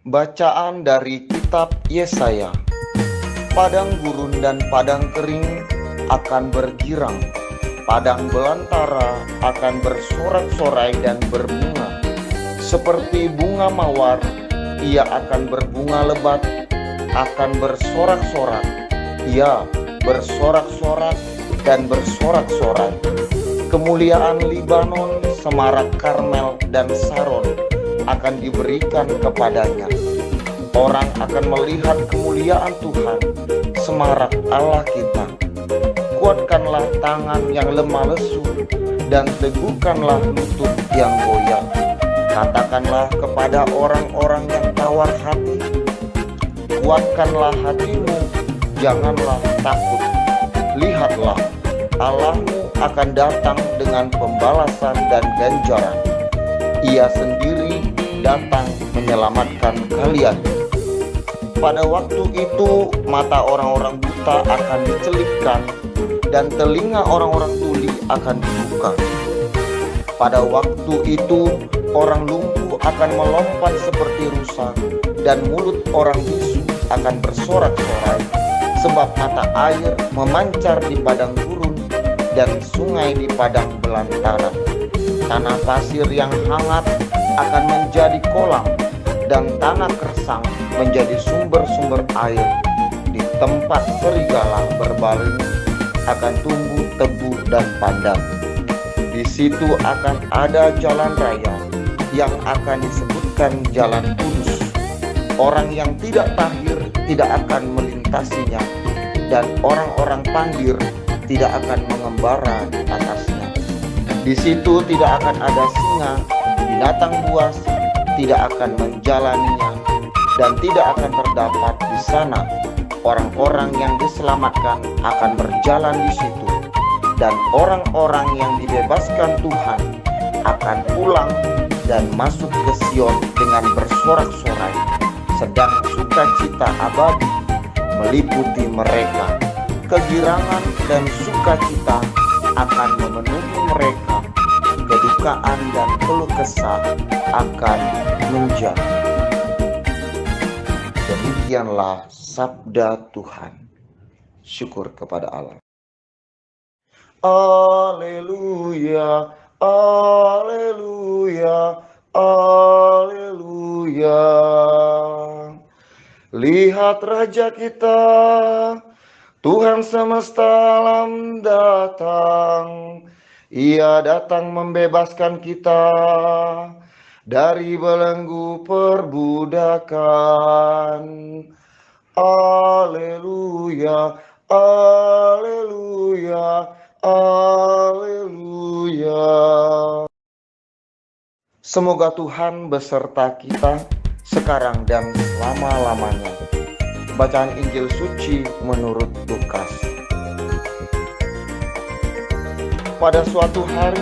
Bacaan dari kitab Yesaya. Padang gurun dan padang kering akan bergirang, padang belantara akan bersorak-sorai dan berbunga. Seperti bunga mawar, ia akan berbunga lebat, akan bersorak-sorak, ia bersorak-sorak dan bersorak-sorai. Kemuliaan Libanon, semarak Karmel dan Saron akan diberikan kepadanya. Orang akan melihat kemuliaan Tuhan, semarak Allah kita. Kuatkanlah tangan yang lemah lesu, dan teguhkanlah lutut yang goyah. Katakanlah kepada orang-orang yang tawar hati, kuatkanlah hatimu, janganlah takut. Lihatlah, Allahmu akan datang dengan pembalasan dan ganjaran. Ia sendiri datang menyelamatkan kalian. Pada waktu itu mata orang-orang buta akan dicelupkan dan telinga orang-orang tuli akan dibuka. Pada waktu itu orang lumpuh akan melompat seperti rusa, dan mulut orang bisu akan bersorak-sorai, sebab mata air memancar di padang gurun dan sungai di padang belantara. Tanah pasir yang hangat akan menjadi kolam, dan tanah kersang menjadi sumber-sumber air. Di tempat serigala berbaring akan tumbuh tebu dan pandan. Di situ akan ada jalan raya yang akan disebutkan jalan kudus. Orang yang tidak tahir tidak akan melintasinya, dan orang-orang pandir tidak akan mengembara di atasnya. Di situ tidak akan ada singa, binatang buas tidak akan menjalaninya, dan tidak akan terdapat di sana. Orang-orang yang diselamatkan akan berjalan di situ, dan orang-orang yang dibebaskan Tuhan akan pulang dan masuk ke Sion dengan bersorak-sorai, sedang sukacita abadi meliputi mereka. Kegirangan dan sukacita akan memenuhi mereka, kedukaan dan keluh kesah akan menjadi. Demikianlah sabda Tuhan. Syukur kepada Allah. Haleluya, haleluya, haleluya. Lihat Raja kita, Tuhan semesta alam datang. Ia datang membebaskan kita dari belenggu perbudakan. Haleluya, haleluya, haleluya. Semoga Tuhan beserta kita sekarang dan selama-lamanya. Bacaan Injil Suci menurut Lukas. Pada suatu hari,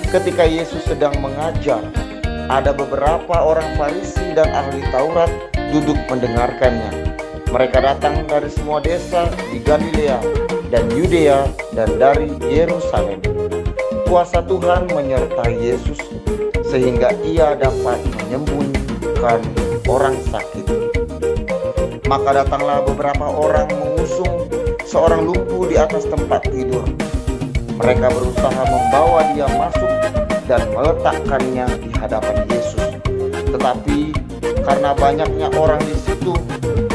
ketika Yesus sedang mengajar, ada beberapa orang Farisi dan ahli Taurat duduk mendengarkannya. Mereka datang dari semua desa di Galilea dan Yudea dan dari Yerusalem. Kuasa Tuhan menyertai Yesus sehingga ia dapat menyembuhkan orang sakit. Maka datanglah beberapa orang mengusung seorang lumpuh di atas tempat tidur. Mereka berusaha membawa dia masuk dan meletakkannya di hadapan Yesus. Tetapi karena banyaknya orang di situ,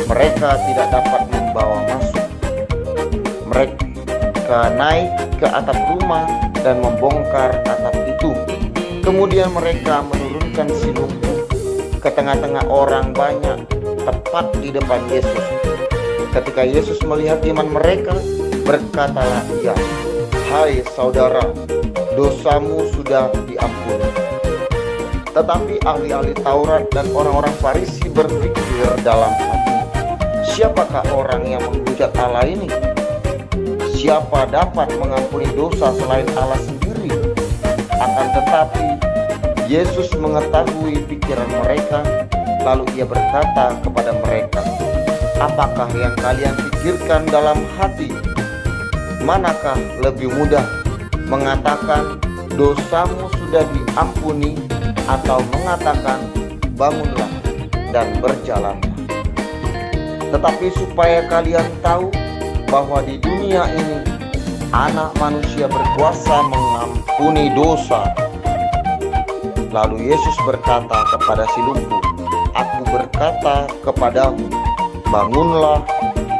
mereka tidak dapat membawa masuk. Mereka naik ke atap rumah dan membongkar atap itu. Kemudian mereka menurunkan si lumpuh ke tengah-tengah orang banyak, tepat di depan Yesus. Ketika Yesus melihat iman mereka, berkatalah ia, "Hai saudara, dosamu sudah diampuni." Tetapi ahli-ahli Taurat dan orang-orang Farisi berpikir dalam hati, "Siapakah orang yang menghujat Allah ini? Siapa dapat mengampuni dosa selain Allah sendiri?" Akan tetapi Yesus mengetahui pikiran mereka, lalu ia berkata kepada mereka, "Apakah yang kalian pikirkan dalam hati? Manakah lebih mudah, mengatakan dosamu sudah diampuni, atau mengatakan bangunlah, dan berjalanlah. Tetapi supaya kalian tahu bahwa di dunia ini Anak Manusia berkuasa mengampuni dosa. Lalu Yesus berkata kepada si lumpuh, "Aku berkata kepadamu, bangunlah,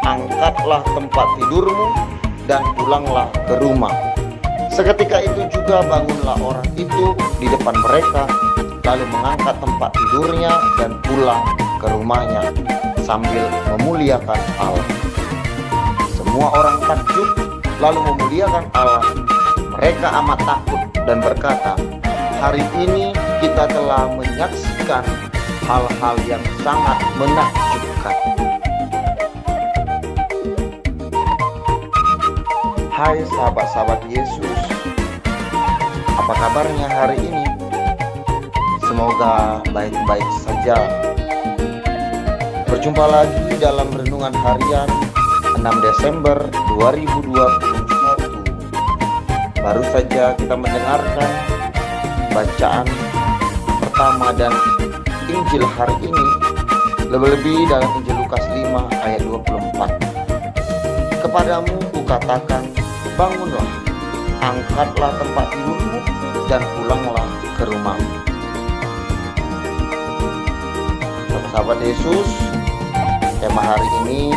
angkatlah tempat tidurmu, dan pulanglah ke rumah." Seketika itu juga bangunlah orang itu di depan mereka, lalu mengangkat tempat tidurnya dan pulang ke rumahnya sambil memuliakan Allah. Semua orang takjub lalu memuliakan Allah. Mereka amat takut dan berkata, "Hari ini kita telah menyaksikan hal-hal yang sangat menakjubkan." Hai sahabat-sahabat Yesus, apa kabarnya hari ini? Semoga baik-baik saja. Berjumpa lagi dalam renungan harian 6 Desember 2021. Baru saja kita mendengarkan bacaan pertama dan Injil hari ini, lebih-lebih dalam Injil Lukas 5 ayat 24. "Kepadamu kukatakan, bangunlah, angkatlah tempat tidurmu, dan pulanglah ke rumahmu." Sahabat Yesus, tema hari ini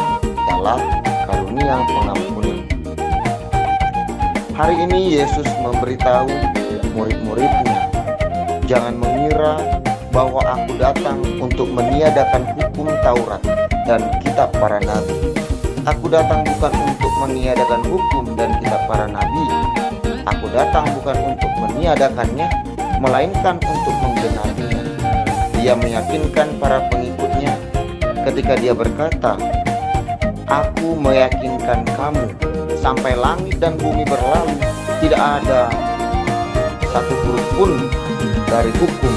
adalah karunia pengampunan. Hari ini Yesus memberitahu murid-muridnya, "Jangan mengira bahwa aku datang untuk meniadakan hukum Taurat dan kitab para nabi. Aku datang bukan untuk meniadakan hukum dan kitab para nabi. Aku datang bukan untuk meniadakannya, melainkan untuk menggenapinya." Dia meyakinkan para pengikutnya ketika dia berkata, "Aku meyakinkan kamu, sampai langit dan bumi berlalu, tidak ada satu huruf pun dari hukum,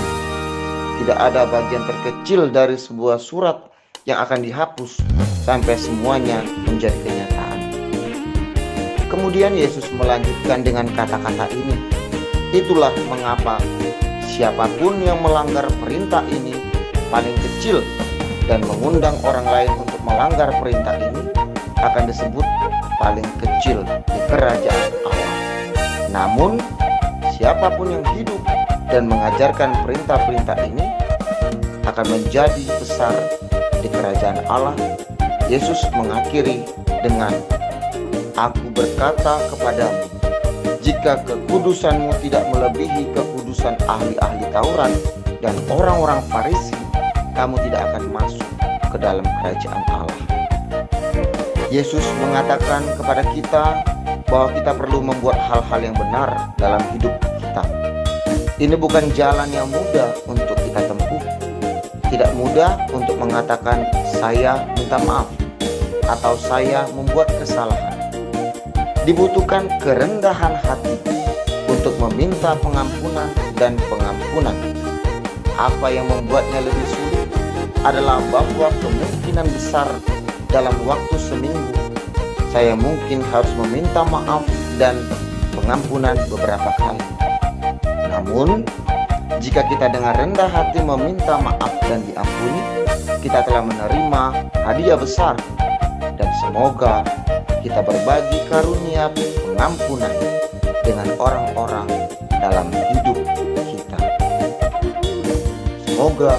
tidak ada bagian terkecil dari sebuah surat yang akan dihapus sampai semuanya menjadi kenyataan." Kemudian Yesus melanjutkan dengan kata-kata ini, "Itulah mengapa siapapun yang melanggar perintah ini paling kecil dan mengundang orang lain untuk melanggar perintah ini akan disebut paling kecil di kerajaan Allah. Namun siapapun yang hidup dan mengajarkan perintah-perintah ini akan menjadi besar di kerajaan Allah." Yesus mengakhiri dengan, "Aku berkata kepadamu, jika kekudusanmu tidak melebihi kekudusan ahli-ahli Taurat dan orang-orang Farisi, kamu tidak akan masuk ke dalam kerajaan Allah." Yesus mengatakan kepada kita bahwa kita perlu membuat hal-hal yang benar dalam hidup kita. Ini bukan jalan yang mudah untuk kita tempuh. Tidak mudah untuk mengatakan saya minta maaf atau saya membuat kesalahan. Dibutuhkan kerendahan hati untuk meminta pengampunan dan pengampunan. Apa yang membuatnya lebih sulit adalah bahwa kemungkinan besar dalam waktu seminggu saya mungkin harus meminta maaf dan pengampunan beberapa kali. Namun jika kita dengan rendah hati meminta maaf dan diampuni, kita telah menerima hadiah besar, dan semoga kita berbagi karunia pengampunan dengan orang-orang dalam hidup kita. Semoga